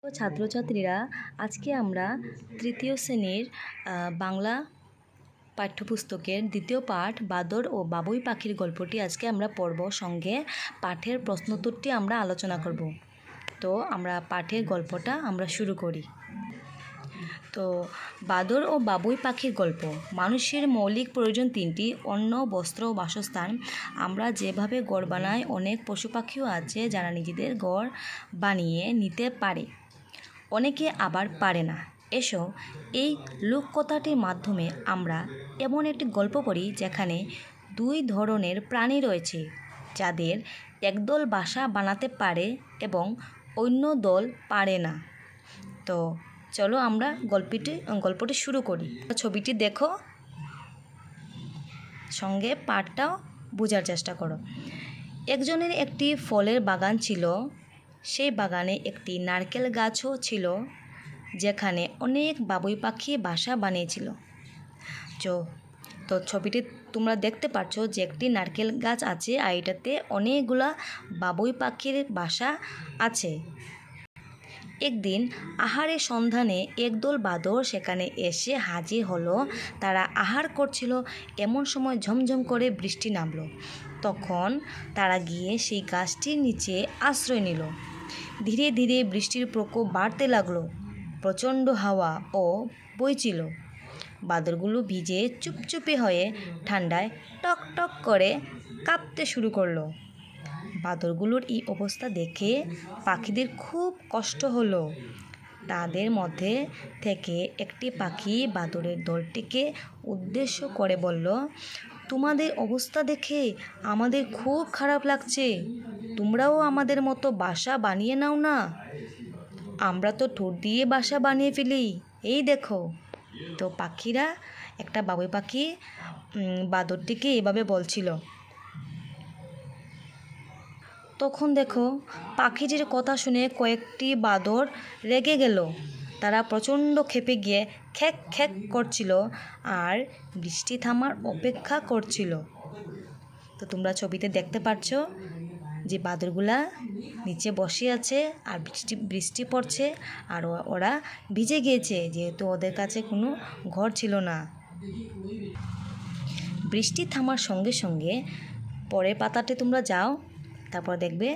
তো ছাত্রছাত্রীরা, আজকে আমরা তৃতীয় শ্রেণীর বাংলা পাঠ্যপুস্তকের দ্বিতীয় পাঠ বাদর ও বাবুই পাখির গল্পটি আজকে আমরা পড়ব। সঙ্গে পাঠের প্রশ্নোত্তরটি আমরা আলোচনা করব। তো আমরা পাঠের গল্পটা আমরা শুরু করি। তো বাদর ও বাবুই পাখির গল্প। মানুষের মৌলিক প্রয়োজন তিনটি: অন্ন, বস্ত্র ও বাসস্থান। আমরা যেভাবে ঘর বানাই, অনেক পশু পাখিও আছে যারা নিজেদের ঘর বানিয়ে নিতে পারে, অনেকে আবার পারে না। এসো এই লোককথাটির মাধ্যমে আমরা এমন একটি গল্প পড়ি যেখানে দুই ধরনের প্রাণী রয়েছে, যাদের একদল বাসা বানাতে পারে এবং অন্য দল পারে না। তো চলো আমরা গল্পটি শুরু করি। ছবিটি দেখো, সঙ্গে পাঠটাও বোঝার চেষ্টা করো। একজনের একটি ফলের বাগান ছিল। সেই বাগানে একটি নারকেল গাছও ছিল, যেখানে অনেক বাবুই পাখি বাসা বানিয়েছিল। তো ছবিটি তোমরা দেখতে পাচ্ছ যে একটি নারকেল গাছ আছে, আর এটাতে অনেকগুলা বাবুই পাখির বাসা আছে। একদিন আহারের সন্ধানে একদল বাদর সেখানে এসে হাজির হলো। তারা আহার করছিল, এমন সময় ঝমঝম করে বৃষ্টি নামলো। তখন তারা গিয়ে সেই গাছটির নিচে আশ্রয় নিল। ধীরে ধীরে বৃষ্টির প্রকোপ বাড়তে লাগলো। প্রচণ্ড হাওয়া ও বইছিল। বাদরগুলো ভিজে চুপচুপে হয়ে ঠান্ডায় টক টক করে কাঁপতে শুরু করলো। বাদরগুলোর এই অবস্থা দেখে পাখিদের খুব কষ্ট হলো। তাদের মধ্যে থেকে একটি পাখি বাদরের দলটিকে উদ্দেশ্য করে বলল, তোমাদের অবস্থা দেখে আমাদের খুব খারাপ লাগছে। তোমরাও আমাদের মতো বাসা বানিয়ে নাও না। আমরা তো ঠোঁট দিয়ে বাসা বানিয়ে ফেলি, এই দেখো। তো পাখিরা, একটা বাবুই পাখি বাদরটিকে এভাবে বলছিল। তখন দেখো, পাখিটির কথা শুনে কয়েকটি বাদর রেগে গেল। তারা প্রচণ্ড ক্ষেপে গিয়ে খ্যাক খ্যাক করছিল আর বৃষ্টি থামার অপেক্ষা করছিল। তো তোমরা ছবিতে দেখতে পাচ্ছ যে বাদরগুলা নিচে বসে আছে আর বৃষ্টি পড়ছে, আর ওরা ভিজে গিয়েছে, যেহেতু ওদের কাছে কোনো ঘর ছিল না। বৃষ্টি থামার সঙ্গে সঙ্গে পরের পাতাতে তোমরা যাও, তারপর দেখবে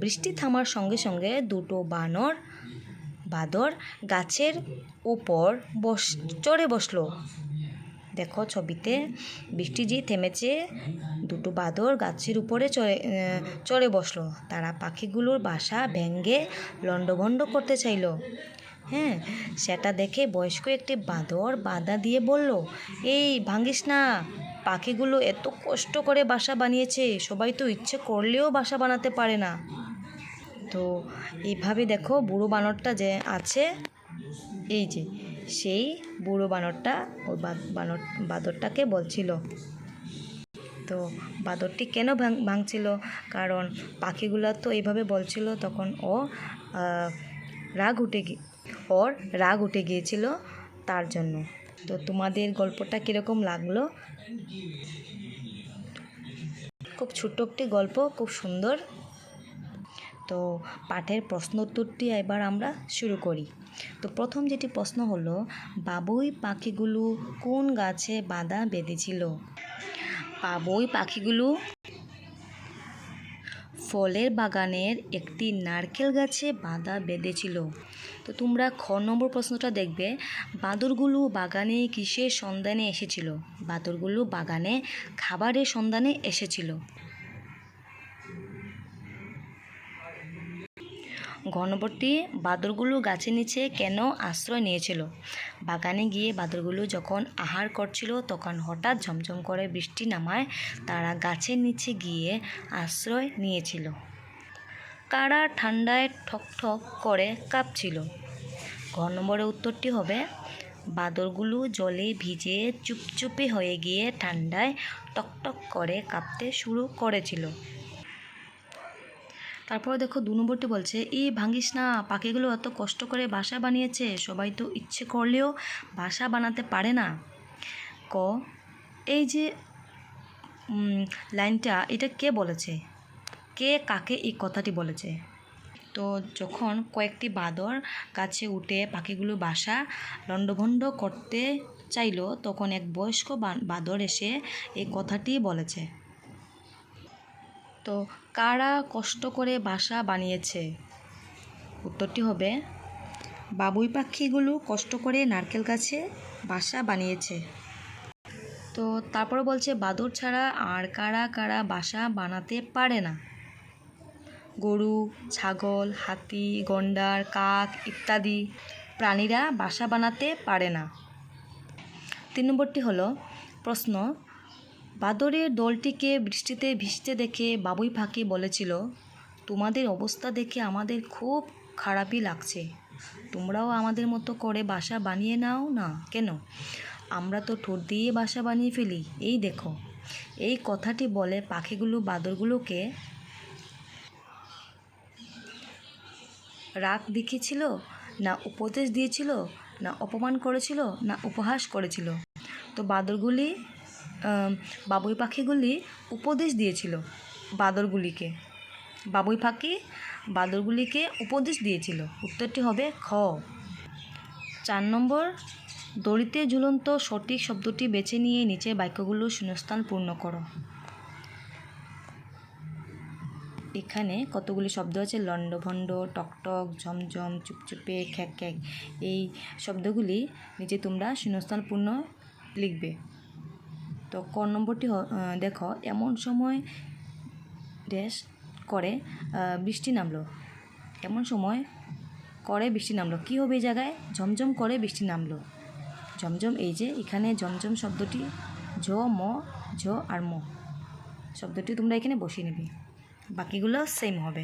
বৃষ্টি থামার সঙ্গে সঙ্গে দুটো বাদর গাছের উপর চড়ে বসলো। দেখো ছবিতে বৃষ্টি যে থেমেছে, দুটো বাদর গাছের উপরে চড়ে বসলো। তারা পাখিগুলোর বাসা ভেঙে লণ্ডভণ্ড করতে চাইলো। হ্যাঁ, সেটা দেখে বয়স্ক একটি বাদর বাধা দিয়ে বলল, এই ভাঙিস না, পাখিগুলো এত কষ্ট করে বাসা বানিয়েছে, সবাই তো ইচ্ছে করলেও বাসা বানাতে পারে না। তো এইভাবে দেখো বুড়ো বানরটা যে আছে, এই যে সেই বুড়ো বানরটা ওই বাদরটাকে বলছিল। তো বাদরটি কেন ভাঙছিল? কারণ পাখিগুলো তো এইভাবে বলছিল, তখন ওর রাগ উঠে গিয়েছিল তার জন্য। তো তোমাদের গল্পটা কীরকম লাগলো? খুব ছোট্ট একটি গল্প, খুব সুন্দর। তো পাঠের প্রশ্ন উত্তরটি এবার আমরা শুরু করি। তো প্রথম যেটি প্রশ্ন হলো, বাবুই পাখিগুলো কোন গাছে বাঁধা বেঁধেছিল? বাবুই পাখিগুলো ফলের বাগানের একটি নারকেল গাছে বাঁধা বেঁধেছিল। তো তোমরা খ নম্বর প্রশ্নটা দেখবে, বাদরগুলো বাগানে কিসের সন্ধানে এসেছিল? বাদরগুলো বাগানে খাবারের সন্ধানে এসেছিল। ঘ নম্বরটি, বাদরগুলো গাছের নিচে কেন আশ্রয় নিয়েছিল? বাগানে গিয়ে বাদরগুলো যখন আহার করছিল, তখন হঠাৎ ঝমঝম করে বৃষ্টি নামায় তারা গাছের নিচে গিয়ে আশ্রয় নিয়েছিল। কারা ঠান্ডায় ঠকঠক করে কাঁপছিল? ঘ নম্বরের উত্তরটি হবে, বাদরগুলো জলে ভিজে চুপচুপে হয়ে গিয়ে ঠান্ডায় টকটক করে কাঁপতে শুরু করেছিল। তারপরে দেখো 2 নম্বরটি বলছে, এই ভাঙিস না, পাখিগুলো এত কষ্ট করে বাসা বানিয়েছে, সবাই তো ইচ্ছে করলেও বাসা বানাতে পারে না। ক, এই যে লাইনটা, এটা কে বলেছে? কে কাকে এই কথাটি বলেছে? তো যখন কয়েকটি বাদর গাছে উঠে পাখিগুলো বাসা লণ্ডভণ্ড করতে চাইল, তখন এক বয়স্ক বাদর এসে এই কথাটি বলেছে। তো কারা কষ্ট করে বাসা বানিয়েছে? উত্তরটি হবে বাবুই পাখিগুলো কষ্ট করে নারকেল গাছে বাসা বানিয়েছে। তো তারপরে বলছে বাদর ছাড়া আর কারা কারা বাসা বানাতে পারে না? গরু, ছাগল, হাতি, গন্ডার, কাক ইত্যাদি প্রাণীরা বাসা বানাতে পারে না। 3 নম্বরটি হলো প্রশ্ন, বাদরের দলটিকে বৃষ্টিতে ভিজতে দেখে বাবুই পাখি বলেছিল, তোমাদের অবস্থা দেখে আমাদের খুব খারাপই লাগছে, তোমরাও আমাদের মতো করে বাসা বানিয়ে নাও না কেন? আমরা তো ঠোঁট দিয়ে বাসা বানিয়ে ফেলি, এই দেখো। এই কথাটি বলে পাখিগুলো বাদরগুলোকে রাগ দেখিয়েছিল, না উপদেশ দিয়েছিল, না অপমান করেছিল, না উপহাস করেছিল? তো বাবুই পাখিগুলি উপদেশ দিয়েছিল বাদরগুলিকে। বাবুই পাখি বাদরগুলিকে উপদেশ দিয়েছিল। উত্তরটি হবে খ। 4 নম্বর, দড়িতে ঝুলন্ত সঠিক শব্দটি বেছে নিয়ে নিচে বাক্যগুলোর শূন্যস্থান পূর্ণ করো। এখানে কতগুলি শব্দ আছে, লণ্ডভণ্ড, টকটক, ঝমঝম, চুপচুপে, খ্যাক খ্যাক। এই শব্দগুলি নিচে তোমরা শূন্যস্থান পূর্ণ লিখবে। তো ক নম্বরটি দেখো, এমন সময় ড্যাশ করে বৃষ্টি নামলো। এমন সময় করে বৃষ্টি নামলো, কী হবে এই জায়গায়? ঝমঝম করে বৃষ্টি নামলো। ঝমঝম, এই যে এখানে ঝমঝম শব্দটি ঝ ম ঝ আর ম শব্দটি তোমরা এখানে বসিয়ে নেবে, বাকিগুলো সেম হবে।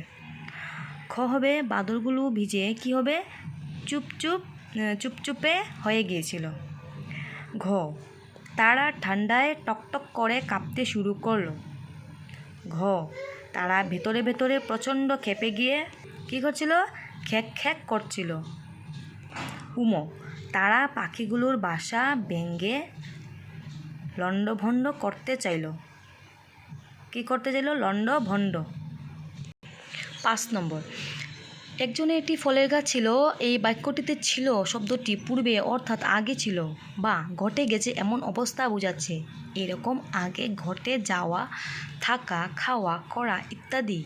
খ হবে বাদরগুলো ভিজে কি হবে? চুপচুপে হয়ে গিয়েছিল। ঘ, তারা ঠান্ডায় টকটক করে কাঁপতে শুরু করলো। ঘ, তারা ভেতরে ভেতরে প্রচণ্ড ক্ষেপে গিয়ে কী করছিল? খ্যাক খ্যাক করছিল। উম, তারা পাখিগুলোর বাসা ভেঙে লণ্ডভণ্ড করতে চাইল। কী করতে চাইল? লণ্ডভণ্ড। 5 নম্বর, একজনের একটি ফলের গাছ ছিল। এই বাক্যটিতে ছিল শব্দটি পূর্বে অর্থাৎ আগে ছিল বা ঘটে গেছে এমন অবস্থা বোঝাচ্ছে। এরকম আগে ঘটে যাওয়া, থাকা, খাওয়া, করা ইত্যাদি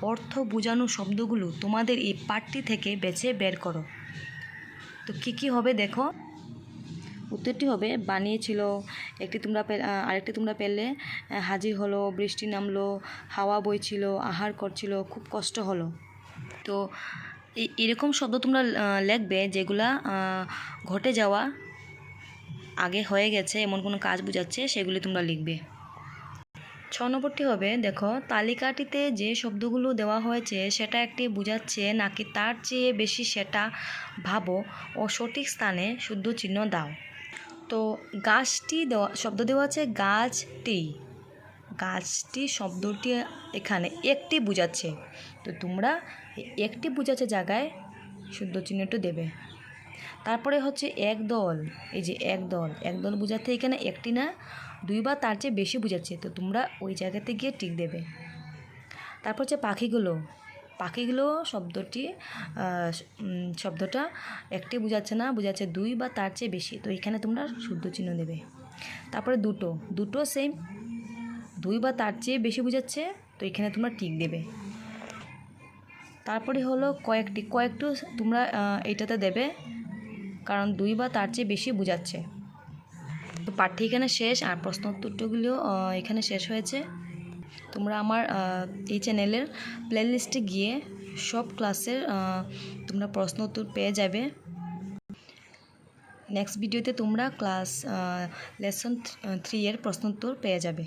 অর্থ বোঝানো শব্দগুলো তোমাদের এই পাঠটি থেকে বেছে বের করো। তো কী হবে দেখো। উত্তরটি হবে বানিয়েছিল, আরেকটি তোমরা পেলে, হাজির হলো, বৃষ্টি নামলো, হাওয়া বইছিল, আহার করছিল, খুব কষ্ট হলো। তো এরকম শব্দ তোমরা লিখবে যেগুলা ঘটে যাওয়া, আগে হয়ে গেছে এমন কোনো কাজ বোঝাচ্ছে, সেগুলি তোমরা লিখবে। 6 নম্বরটি হবে দেখো, তালিকাটিতে যে শব্দগুলো দেওয়া হয়েছে সেটা একটি বোঝাচ্ছে নাকি তার চেয়ে বেশি সেটা ভাবো ও সঠিক স্থানে শুদ্ধ চিহ্ন দাও। তো গাছটি শব্দ দেওয়া আছে গাছটি শব্দটি এখানে একটি বোঝাচ্ছে। তো তোমরা একটি বোঝাচ্ছে জায়গায় শুদ্ধ চিহ্নটি দেবে। তারপরে হচ্ছে একদল, এই যে একদল বোঝাতে এখানে একটি না 2 বা তার চেয়ে বেশি বোঝাচ্ছে, তো তোমরা ওই জায়গাতে গিয়ে টিক দেবে। তারপর হচ্ছে পাখিগুলো শব্দটা একটি বোঝাচ্ছে না, বোঝাচ্ছে 2 বা তার চেয়ে বেশি, তো এখানে তোমরা শুদ্ধ চিহ্ন দেবে। তারপরে দুটো সেম, 2 বা তার চেয়ে বেশি বোঝাচ্ছে, তো এখানে তোমরা টিক দেবে। তারপরে হলো কয়েকটু তোমরা এইটাতে দেবে, কারণ 2 বা তার চেয়ে বেশি বোঝাচ্ছে। তো পাঠটি এখানে শেষ, আর প্রশ্ন উত্তরগুলিও এখানে শেষ হয়েছে। তোমরা আমার এই চ্যানেলের প্লেলিস্টে গিয়ে সব ক্লাসের তোমরা প্রশ্ন উত্তর পেয়ে যাবে। নেক্সট ভিডিওতে তোমরা লেসন 3 এর প্রশ্ন উত্তর পেয়ে যাবে।